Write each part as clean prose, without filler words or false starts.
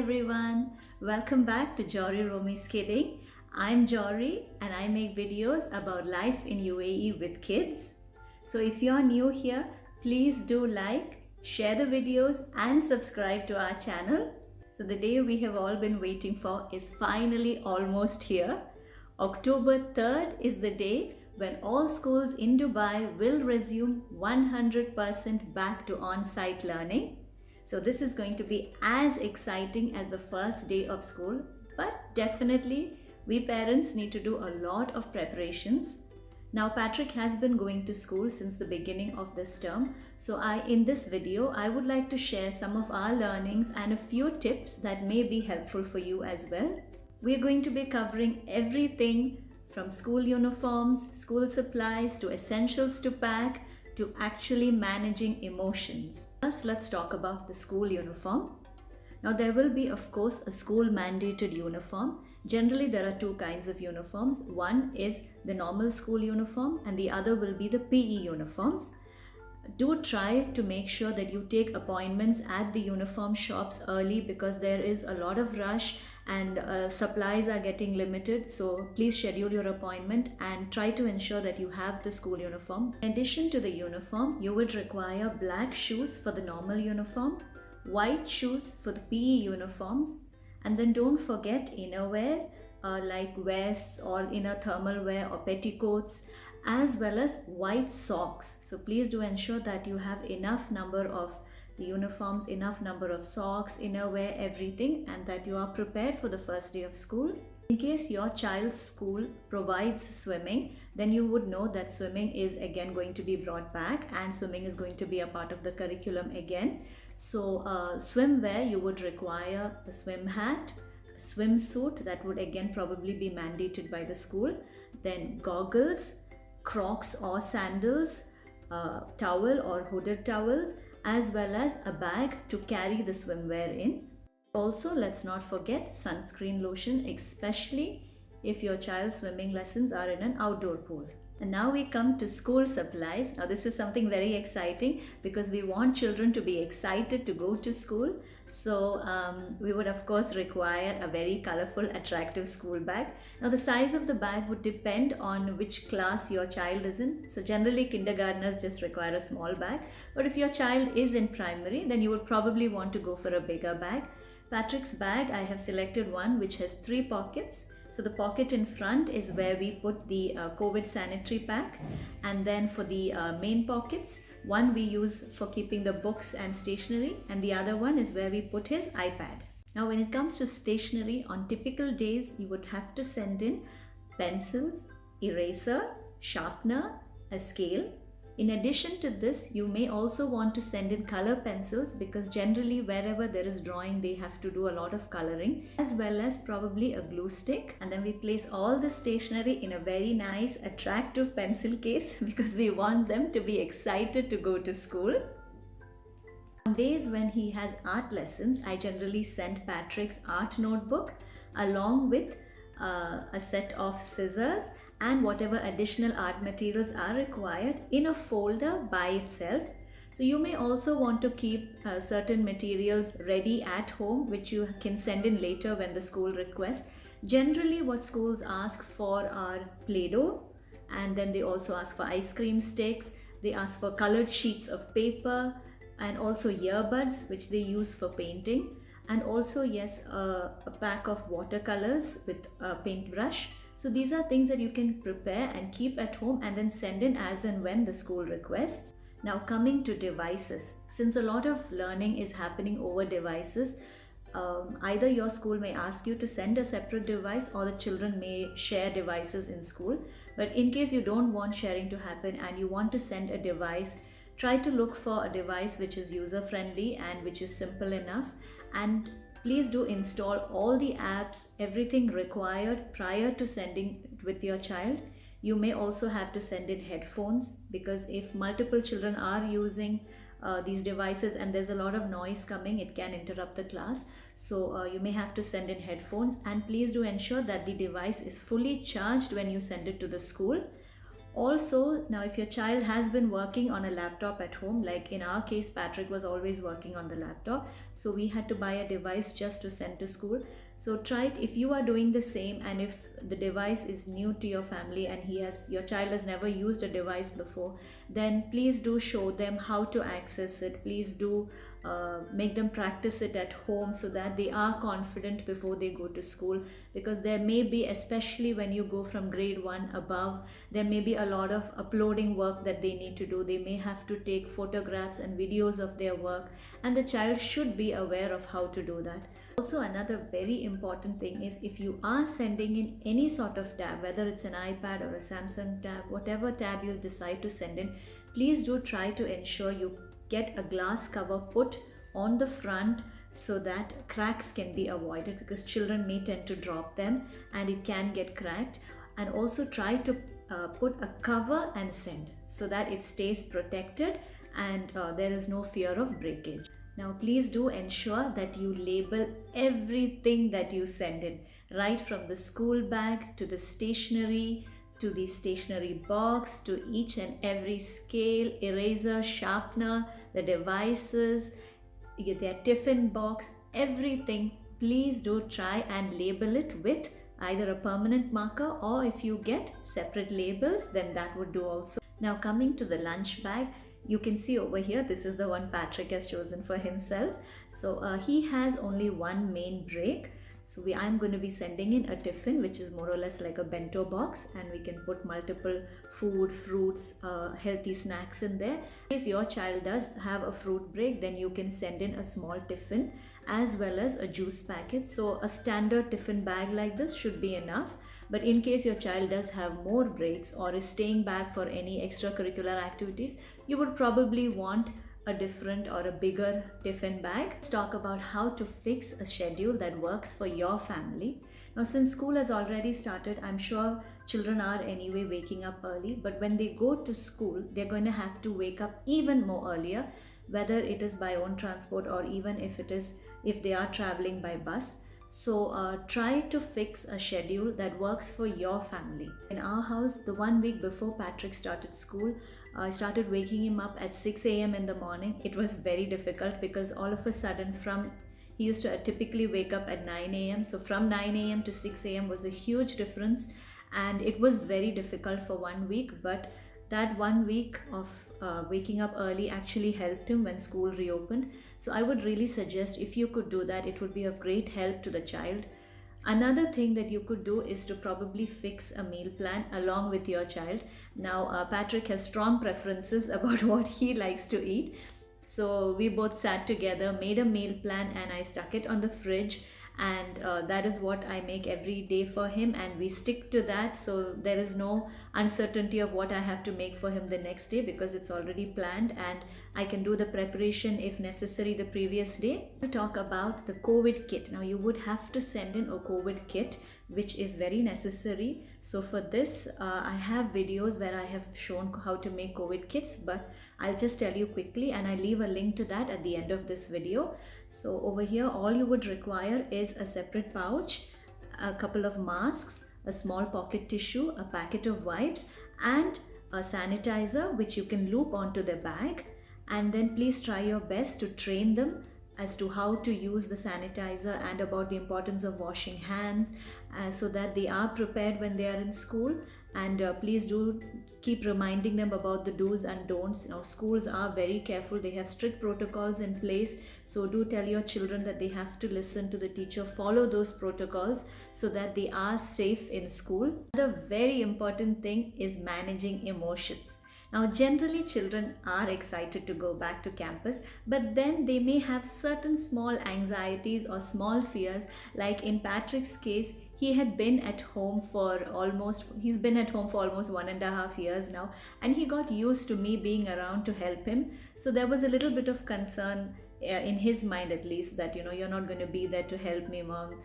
everyone, welcome back to Jory Romi's Kidding. I'm Jory and I make videos about life in UAE with kids. So if you're new here, please do like, share the videos and subscribe to our channel. So the day we have all been waiting for is finally almost here. October 3rd is the day when all schools in Dubai will resume 100% back to on-site learning. So this is going to be as exciting as the first day of school, but definitely we parents need to do a lot of preparations. Now Patrick has been going to school since the beginning of this term. So in this video, I would like to share some of our learnings and a few tips that may be helpful for you as well. We're going to be covering everything from school uniforms, school supplies, to essentials to pack, to actually managing emotions. First, let's talk about the school uniform. Now there will be, of course, a school mandated uniform. Generally, there are two kinds of uniforms. One is the normal school uniform and the other will be the PE uniforms. Do try to make sure that you take appointments at the uniform shops early because there is a lot of rush and supplies are getting limited. So please schedule your appointment and try to ensure that you have the school uniform. In addition to the uniform, you would require black shoes for the normal uniform, white shoes for the PE uniforms, and then don't forget innerwear like vests or inner thermal wear or petticoats, as well as white socks. So please do ensure that you have enough number of the uniforms, enough number of socks, innerwear, everything, and that you are prepared for the first day of school. In case your child's school provides swimming, then you would know that swimming is again going to be brought back and swimming is going to be a part of the curriculum again. So swimwear, you would require a swim hat, a swimsuit that would again probably be mandated by the school, then goggles, Crocs or sandals, towel or hooded towels, as well as a bag to carry the swimwear in. Also, let's not forget sunscreen lotion, especially if your child's swimming lessons are in an outdoor pool. And now we come to school supplies. Now this is something very exciting because we want children to be excited to go to school. So we would of course require a very colorful, attractive school bag. Now the size of the bag would depend on which class your child is in. So generally kindergartners just require a small bag. But if your child is in primary, then you would probably want to go for a bigger bag. Patrick's bag, I have selected one which has 3 pockets. So the pocket in front is where we put the COVID sanitary pack, and then for the main pockets, one we use for keeping the books and stationery, and the other one is where we put his iPad. Now when it comes to stationery, on typical days you would have to send in pencils, eraser, sharpener, a scale. In addition to this, you may also want to send in color pencils because generally wherever there is drawing, they have to do a lot of coloring, as well as probably a glue stick. And then we place all the stationery in a very nice, attractive pencil case because we want them to be excited to go to school. On days when he has art lessons, I generally send Patrick's art notebook along with a set of scissors and whatever additional art materials are required in a folder by itself. So you may also want to keep certain materials ready at home, which you can send in later when the school requests. Generally what schools ask for are Play-Doh, and then they also ask for ice cream sticks, they ask for colored sheets of paper, and also earbuds which they use for painting, and also yes, a pack of watercolors with a paintbrush. So these are things that you can prepare and keep at home and then send in as and when the school requests. Now coming to devices, since a lot of learning is happening over devices, either your school may ask you to send a separate device or the children may share devices in school. But in case you don't want sharing to happen and you want to send a device, try to look for a device which is user friendly and which is simple enough, and please do install all the apps, everything required prior to sending with your child. You may also have to send in headphones because if multiple children are using these devices and there's a lot of noise coming, it can interrupt the class. So you may have to send in headphones, and please do ensure that the device is fully charged when you send it to the school. Also, now if your child has been working on a laptop at home, like in our case, Patrick was always working on the laptop, so we had to buy a device just to send to school. So try it if you are doing the same, and if the device is new to your family and your child has never used a device before, then please do show them how to access it. Please do make them practice it at home so that they are confident before they go to school, because there may be, especially when you go from grade 1 above, there may be a lot of uploading work that they need to do. They may have to take photographs and videos of their work, and the child should be aware of how to do that. Also, another very important thing is, if you are sending in any sort of tab, whether it's an iPad or a Samsung tab, whatever tab you decide to send in, please do try to ensure you get a glass cover put on the front so that cracks can be avoided, because children may tend to drop them and it can get cracked. And also try to put a cover and send so that it stays protected and there is no fear of breakage. Now please do ensure that you label everything that you send in, right from the school bag to the stationery, to the stationery box, to each and every scale, eraser, sharpener, the devices, their tiffin box, everything. Please do try and label it with either a permanent marker, or if you get separate labels, then that would do also. Now coming to the lunch bag, you can see over here, this is the one Patrick has chosen for himself. So he has only one main break. So I'm going to be sending in a tiffin, which is more or less like a bento box, and we can put multiple food, fruits, healthy snacks in there. In case your child does have a fruit break, then you can send in a small tiffin as well as a juice packet. So a standard tiffin bag like this should be enough. But in case your child does have more breaks or is staying back for any extracurricular activities, you would probably want a different or a bigger tiffin bag. Let's talk about how to fix a schedule that works for your family. Now, since school has already started, I'm sure children are anyway waking up early, but when they go to school, they're going to have to wake up even more earlier, whether it is by own transport or even if they are traveling by bus. So try to fix a schedule that works for your family. In our house, the 1 week before Patrick started school, I started waking him up at 6 a.m. in the morning. It was very difficult because all of a sudden he used to typically wake up at 9 a.m. So from 9 a.m. to 6 a.m. was a huge difference, and it was very difficult for 1 week, but that 1 week of waking up early actually helped him when school reopened. So I would really suggest, if you could do that, it would be of great help to the child. Another thing that you could do is to probably fix a meal plan along with your child. Now Patrick has strong preferences about what he likes to eat. So we both sat together, made a meal plan, and I stuck it on the fridge, and that is what I make every day for him, and we stick to that. So there is no uncertainty of what I have to make for him the next day, because it's already planned and I can do the preparation if necessary the previous day. We'll talk about the COVID kit. Now you would have to send in a COVID kit, which is very necessary. So for this I have videos where I have shown how to make COVID kits, but I'll just tell you quickly, and I leave a link to that at the end of this video. So over here, all you would require is a separate pouch, a couple of masks, a small pocket tissue, a packet of wipes, and a sanitizer which you can loop onto the bag. And then please try your best to train them as to how to use the sanitizer and about the importance of washing hands, so that they are prepared when they are in school. And please do keep reminding them about the do's and don'ts. Now schools are very careful, they have strict protocols in place, so do tell your children that they have to listen to the teacher, follow those protocols so that they are safe in school. The very important thing is managing emotions. Now generally children are excited to go back to campus, but then they may have certain small anxieties or small fears. Like in Patrick's case, he's been at home for almost 1.5 years now, and he got used to me being around to help him. So there was a little bit of concern in his mind, at least, that you're not going to be there to help me, mom.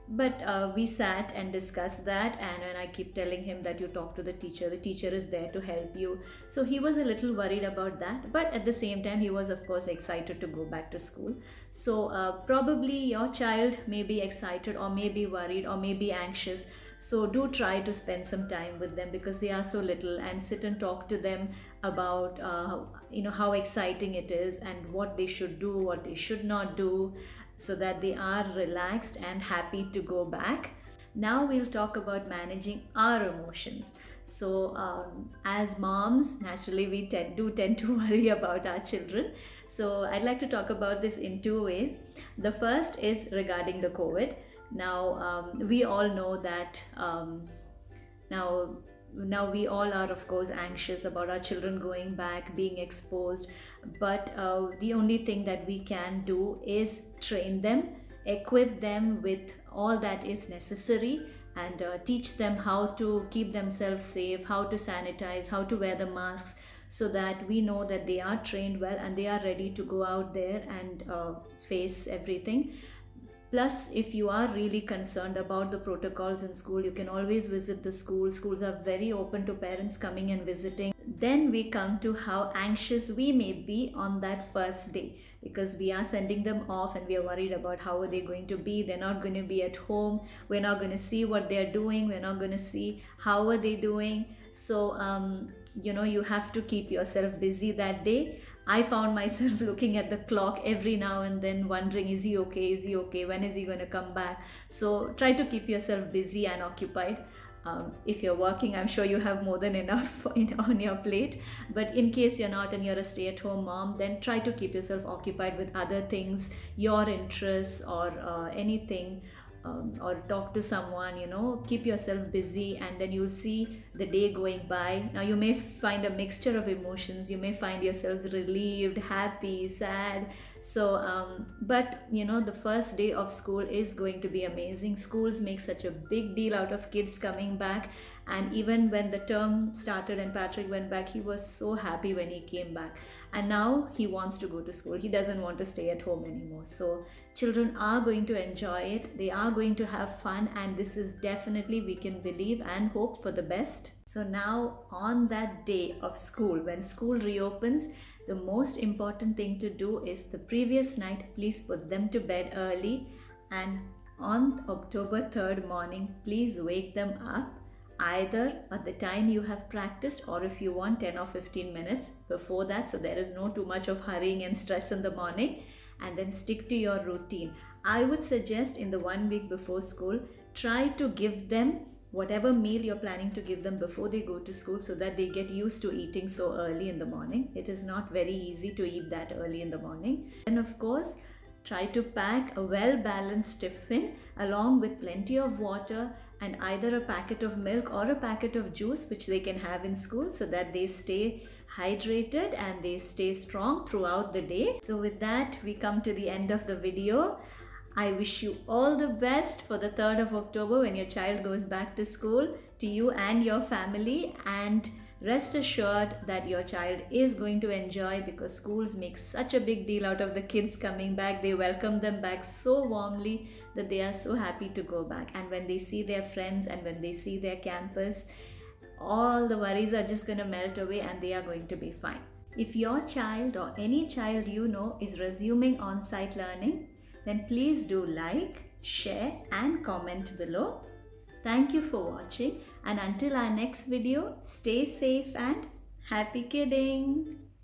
But we sat and discussed that, and when I keep telling him that you talk to the teacher is there to help you. So he was a little worried about that, but at the same time he was of course excited to go back to school. So probably your child may be excited or may be worried or may be anxious. So do try to spend some time with them because they are so little, and sit and talk to them about how exciting it is and what they should do, what they should not do, so that they are relaxed and happy to go back. Now we'll talk about managing our emotions. So as moms, naturally we tend to worry about our children. So I'd like to talk about this in two ways. The first is regarding the COVID. Now we all know that now now we all are of course anxious about our children going back, being exposed, but the only thing that we can do is train them, equip them with all that is necessary, and teach them how to keep themselves safe, how to sanitize, how to wear the masks, so that we know that they are trained well and they are ready to go out there and face everything. Plus, if you are really concerned about the protocols in school, you can always visit the school. Schools are very open to parents coming and visiting. Then we come to how anxious we may be on that first day, because we are sending them off and we are worried about how are they going to be. They're not going to be at home. We're not going to see what they're doing. We're not going to see how are they doing. So, you have to keep yourself busy that day. I found myself looking at the clock every now and then, wondering, is he okay? Is he okay? When is he going to come back? So try to keep yourself busy and occupied. If you're working, I'm sure you have more than enough on your plate. But in case you're not and you're a stay-at-home mom, then try to keep yourself occupied with other things, your interests, or anything. Or talk to someone, keep yourself busy, and then you'll see the day going by. Now you may find a mixture of emotions. You may find yourselves relieved, happy, sad. So but the first day of school is going to be amazing. Schools make such a big deal out of kids coming back, and even when the term started and Patrick went back, he was so happy when he came back, and now he wants to go to school. He doesn't want to stay at home anymore. So children are going to enjoy it, they are going to have fun, and this is definitely, we can believe and hope for the best. So now on that day of school, when school reopens, the most important thing to do is the previous night, please put them to bed early, and on October 3rd morning, please wake them up either at the time you have practiced, or if you want 10 or 15 minutes before that, so there is no too much of hurrying and stress in the morning, and then stick to your routine. I would suggest in the 1 week before school, try to give them whatever meal you're planning to give them before they go to school, so that they get used to eating so early in the morning. It is not very easy to eat that early in the morning. And of course, try to pack a well-balanced tiffin along with plenty of water and either a packet of milk or a packet of juice, which they can have in school, so that they stay hydrated and they stay strong throughout the day. So with that, we come to the end of the video. I wish you all the best for the 3rd of October when your child goes back to school, to you and your family, and rest assured that your child is going to enjoy, because schools make such a big deal out of the kids coming back. They welcome them back so warmly that they are so happy to go back. And when they see their friends and when they see their campus, all the worries are just going to melt away and they are going to be fine. If your child or any child you know is resuming on-site learning, then please do like, share and comment below. Thank you for watching, and until our next video, stay safe and happy kidding!